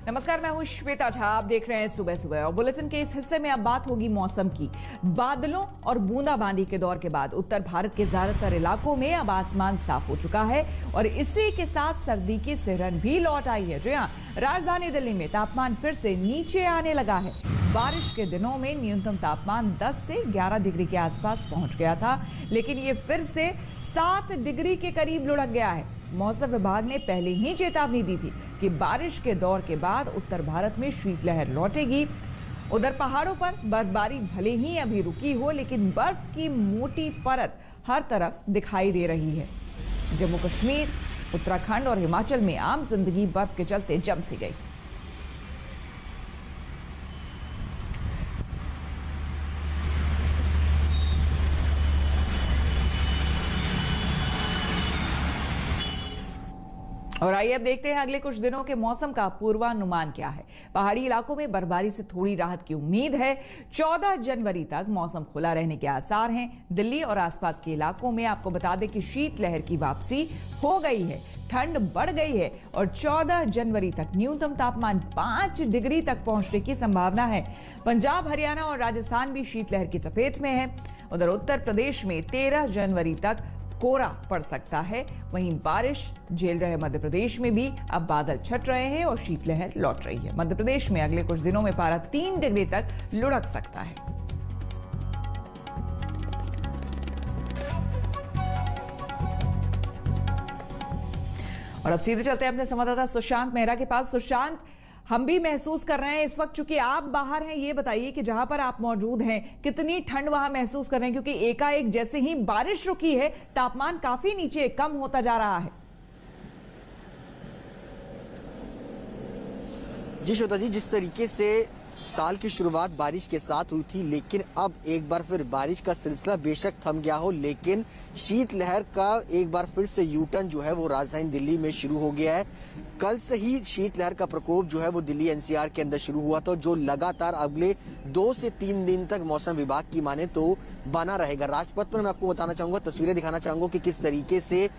नमस्कार, मैं हूं श्वेता झा। आप देख रहे हैं सुबह सुबह और बुलेटिन के इस हिस्से में अब बात होगी मौसम की। बादलों और बूंदाबांदी के दौर के बाद उत्तर भारत के ज्यादातर इलाकों में अब आसमान साफ हो चुका है और इसी के साथ सर्दी की सिहरन भी लौट आई है। जी हां, राजधानी दिल्ली में तापमान फिर से नीचे आने लगा है। बारिश के दिनों में न्यूनतम तापमान 10 से 11 डिग्री के आसपास पहुंच गया था, लेकिन ये फिर से 7 डिग्री के करीब लुढ़क गया है। मौसम विभाग ने पहले ही चेतावनी दी थी कि बारिश के दौर के बाद उत्तर भारत में शीतलहर लौटेगी। उधर पहाड़ों पर बर्फबारी भले ही अभी रुकी हो, लेकिन बर्फ की मोटी परत हर तरफ दिखाई दे रही है। जम्मू कश्मीर, उत्तराखंड और हिमाचल में आम जिंदगी बर्फ के चलते जम सी गई। और आइए अब देखते हैं अगले कुछ दिनों के मौसम का पूर्वानुमान क्या है। पहाड़ी इलाकों में बर्फबारी से थोड़ी राहत की उम्मीद है। 14 जनवरी तक मौसम खुला रहने के आसार हैं। दिल्ली और आसपास के इलाकों में आपको बता दें कि शीतलहर की वापसी हो गई है, ठंड बढ़ गई है और 14 जनवरी तक न्यूनतम तापमान 5 डिग्री तक पहुंचने की संभावना है। पंजाब, हरियाणा और राजस्थान भी शीतलहर की चपेट में है। उधर उत्तर प्रदेश में 13 जनवरी तक कोहरा पड़ सकता है। वहीं बारिश झेल रहे मध्य प्रदेश में भी अब बादल छट रहे हैं और शीतलहर लौट रही है। मध्य प्रदेश में अगले कुछ दिनों में पारा 3 डिग्री तक लुढ़क सकता है। और अब सीधे चलते हैं अपने संवाददाता सुशांत मेहरा के पास। सुशांत, हम भी महसूस कर रहे हैं इस वक्त, चूंकि आप बाहर हैं, ये बताइए कि जहां पर आप मौजूद हैं कितनी ठंड वहां महसूस कर रहे हैं, क्योंकि एकाएक जैसे ही बारिश रुकी है तापमान काफी नीचे कम होता जा रहा है। जी श्वेता जी, जिस तरीके से साल की शुरुआत बारिश के साथ हुई थी, लेकिन अब एक बार फिर बारिश का सिलसिला बेशक थम गया हो, लेकिन शीतलहर का एक बार फिर से यू टर्न जो है वो राजधानी दिल्ली में शुरू हो गया है। कल से ही शीतलहर का प्रकोप जो है वो दिल्ली एनसीआर के अंदर शुरू हुआ था, जो लगातार अगले 2 से 3 दिन तक मौसम विभाग की माने तो बना रहेगा। राजपथ पर मैं आपको बताना चाहूंगा, तस्वीरें दिखाना चाहूंगा कि किस तरीके से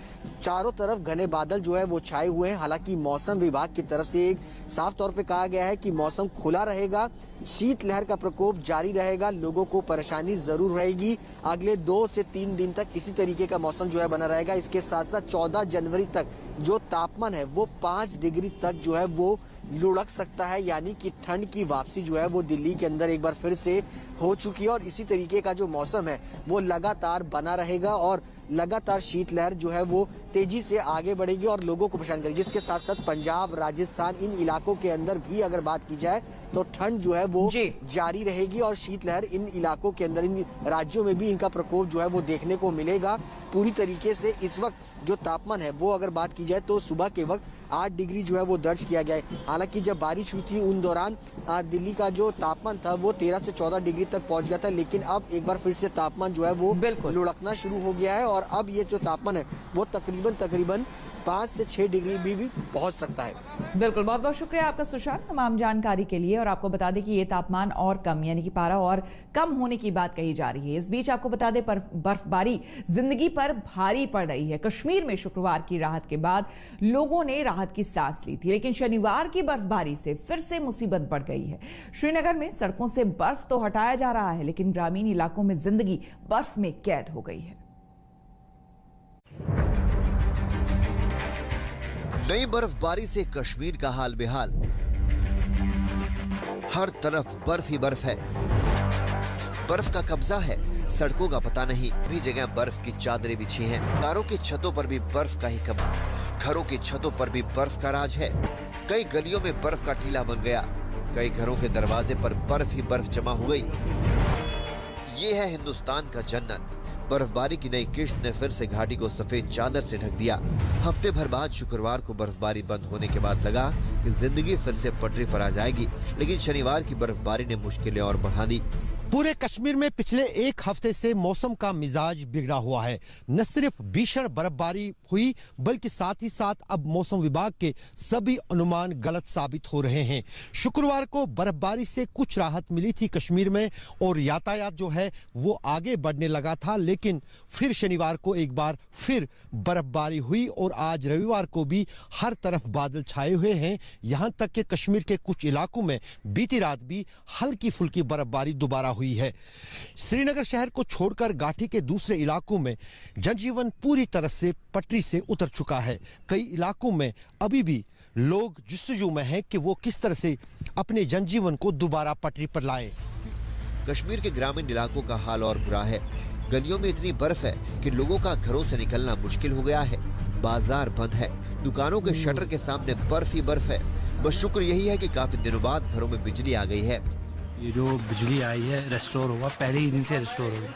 चारों तरफ घने बादल जो है वो छाए हुए हैं। हालांकि मौसम विभाग की तरफ से एक साफ तौर पे कहा गया है कि मौसम खुला रहेगा, शीतलहर का प्रकोप जारी रहेगा, लोगों को परेशानी जरूर रहेगी। अगले 2 से 3 दिन तक इसी तरीके का मौसम जो है बना रहेगा। इसके साथ साथ 14 जनवरी तक जो तापमान है वो 5 डिग्री तक जो है वो लुढ़क सकता है, यानी कि ठंड की वापसी जो है वो दिल्ली के अंदर एक बार फिर से हो चुकी है। और इसी तरीके का जो मौसम है वो लगातार बना रहेगा और लगातार शीतलहर जो है वो तेजी से आगे बढ़ेगी और लोगों को परेशान करेगी। इसके साथ साथ पंजाब, राजस्थान, इन इलाकों के अंदर भी अगर बात की जाए तो ठंड जो है वो जारी रहेगी और शीतलहर इन इलाकों के अंदर, इन राज्यों में भी इनका प्रकोप जो है वो देखने को मिलेगा पूरी तरीके से। इस वक्त जो तापमान है वो अगर बात की जाए तो सुबह के वक्त 8 डिग्री जो है वो दर्ज किया गया है। हालांकि जब बारिश हुई थी उन दौरान दिल्ली का जो तापमान था वो 13 से 14 डिग्री तक पहुंच गया था, लेकिन अब एक बार फिर से तापमान जो है वो लुढ़कना शुरू हो गया है और अब ये जो तापमान है वो तकरीबन 5 से 6 डिग्री भी पहुंच सकता है। बिल्कुल, बहुत बहुत शुक्रिया आपका सुशांत तमाम जानकारी के लिए। और आपको बता दें कि ये तापमान और कम, यानी कि पारा और कम होने की बात कही जा रही है। इस बीच आपको बता दें बर्फबारी जिंदगी पर भारी पड़ रही है। कश्मीर में शुक्रवार की राहत के बाद लोगों ने राहत की सांस ली थी, लेकिन शनिवार की बर्फबारी से फिर से मुसीबत बढ़ गई है। श्रीनगर में सड़कों से बर्फ तो हटाया जा रहा है, लेकिन ग्रामीण इलाकों में जिंदगी बर्फ में कैद हो गई है। नई बर्फबारी से कश्मीर का हाल बेहाल। हर तरफ बर्फ ही बर्फ है, बर्फ का कब्जा है, सड़कों का पता नहीं। भी जगह बर्फ की चादरें बिछी हैं। कारों की छतों पर भी बर्फ का ही कब्जा, घरों की छतों पर भी बर्फ का राज है। कई गलियों में बर्फ का टीला बन गया, कई घरों के दरवाजे पर बर्फ ही बर्फ जमा हो गई। ये है हिंदुस्तान का जन्नत। बर्फबारी की नई किश्त ने फिर से घाटी को सफेद चादर से ढक दिया। हफ्ते भर बाद शुक्रवार को बर्फबारी बंद होने के बाद लगा कि जिंदगी फिर से पटरी पर आ जाएगी, लेकिन शनिवार की बर्फबारी ने मुश्किलें और बढ़ा दी। पूरे कश्मीर में पिछले एक हफ्ते से मौसम का मिजाज बिगड़ा हुआ है। न सिर्फ भीषण बर्फबारी हुई बल्कि साथ ही साथ अब मौसम विभाग के सभी अनुमान गलत साबित हो रहे हैं। शुक्रवार को बर्फबारी से कुछ राहत मिली थी कश्मीर में और यातायात जो है वो आगे बढ़ने लगा था, लेकिन फिर शनिवार को एक बार फिर बर्फबारी हुई और आज रविवार को भी हर तरफ बादल छाए हुए हैं। यहां तक कि कश्मीर के कुछ इलाकों में बीती रात भी हल्की फुल्की बर्फबारी दोबारा हुई है। श्रीनगर शहर को छोड़कर घाटी के दूसरे इलाकों में जनजीवन पूरी तरह से पटरी से उतर चुका है। कई इलाकों में अभी भी लोग जुस्तजू में हैं कि वो किस तरह से अपने जनजीवन को दोबारा पटरी पर लाएं। कश्मीर के ग्रामीण इलाकों का हाल और बुरा है। गलियों में इतनी बर्फ है कि लोगों का घरों से निकलना मुश्किल हो गया है। बाजार बंद है, दुकानों के शटर के सामने बर्फ ही बर्फ है। बस शुक्र यही है कि काफी दिनों बाद घरों में बिजली आ गई है। ये जो बिजली आई है रेस्टोर हुआ, पहले ही दिन से रेस्टोर हुई।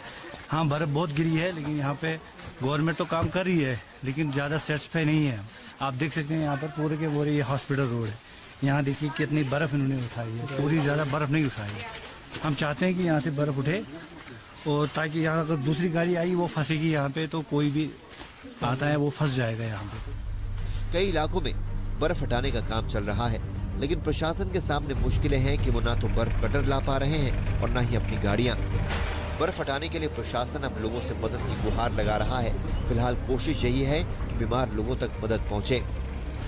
हाँ, बर्फ बहुत गिरी है, लेकिन यहाँ पे गवर्नमेंट तो काम कर रही है, लेकिन ज़्यादा सेटिस्फाई नहीं है। आप देख सकते हैं यहाँ पर पूरे के पूरे ये हॉस्पिटल रोड है। यहाँ देखिए कितनी बर्फ इन्होंने उठाई है, पूरी ज़्यादा बर्फ नहीं उठाई है। हम चाहते हैं कि यहाँ से बर्फ उठे और ताकि यहाँ अगर दूसरी गाड़ी आई वो फंसेगी यहाँ पे, तो कोई भी आता है वो फंस जाएगा यहाँ पे। कई इलाकों में बर्फ हटाने का काम चल रहा है, लेकिन प्रशासन के सामने मुश्किलें हैं कि वो ना तो बर्फ कटर ला पा रहे हैं और ना ही अपनी गाड़ियां। बर्फ हटाने के लिए प्रशासन अब लोगों से मदद की गुहार लगा रहा है। फिलहाल कोशिश यही है कि बीमार लोगों तक मदद पहुंचे।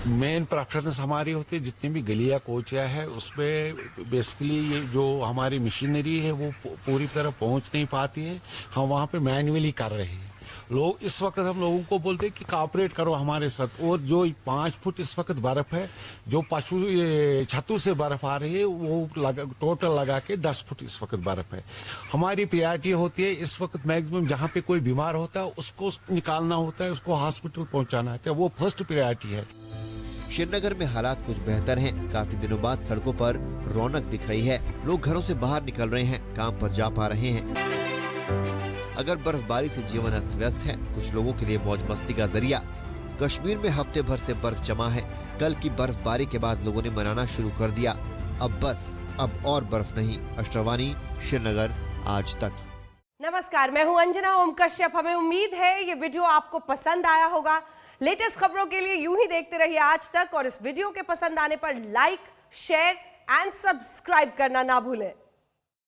मेन प्रेफरेंस हमारी होती है जितनी भी गलियां कोचिया है उसमें बेसिकली ये जो हमारी मशीनरी है वो पूरी तरह पहुंच नहीं पाती है। हम वहाँ पे मैन्युअली कर रहे हैं। लोग इस वक्त हम लोगों को बोलते हैं कि कॉपरेट करो हमारे साथ। और जो 5 फुट इस वक्त बर्फ है, जो छतू से बर्फ आ रही है वो टोटल लगा के 10 फुट इस वक्त बर्फ है। हमारी प्रायोरिटी होती है इस वक्त मैक्सिमम जहाँ पे कोई बीमार होता है उसको निकालना होता है, उसको हॉस्पिटल पहुँचाना है, वो फर्स्ट प्रायोरिटी है। श्रीनगर में हालात कुछ बेहतर हैं। काफी दिनों बाद सड़कों पर रौनक दिख रही है। लोग घरों से बाहर निकल रहे हैं, काम पर जा पा रहे हैं। अगर बर्फबारी से जीवन अस्त व्यस्त है, कुछ लोगों के लिए मौज मस्ती का जरिया। कश्मीर में हफ्ते भर से बर्फ जमा है। कल की बर्फबारी के बाद लोगों ने मनाना शुरू कर दिया। अब और बर्फ नहीं। अशरवानी, श्रीनगर, आज तक। नमस्कार, मैं हूं अंजना ओम कश्यप। हमें उम्मीद है ये वीडियो आपको पसंद आया होगा। लेटेस्ट खबरों के लिए यूं ही देखते रहिए आज तक और इस वीडियो के पसंद आने पर लाइक, शेयर एंड सब्सक्राइब करना ना भूलें।